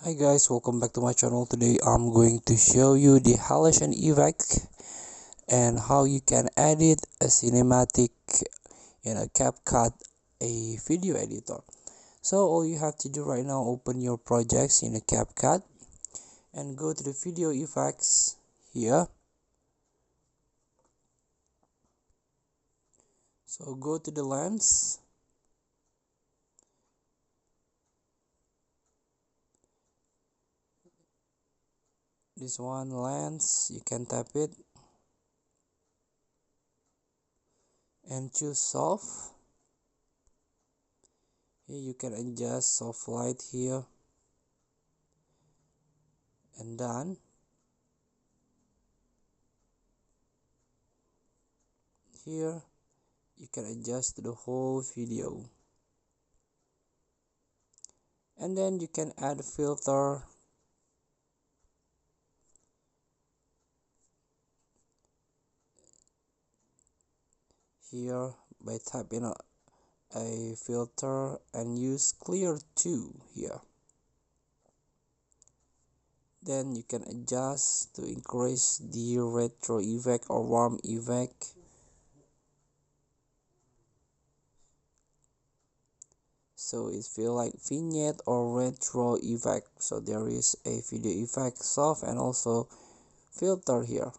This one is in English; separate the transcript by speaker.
Speaker 1: Hi guys, welcome back to my channel. Today I'm going to show you the halation effect and how you can edit a cinematic in a CapCut, a video editor. So all you have to do right now, open your projects in a CapCut and go to the video effects here. So go to the lens. This one lens, you can tap it and choose soft. Here you can adjust soft light here and done. Here you can adjust the whole video, and then you can add filter here by typing a filter and use clear 2 here. Then you can adjust to increase the retro effect or warm effect. So it feel like vignette or retro effect. So there is a video effect soft and also filter here.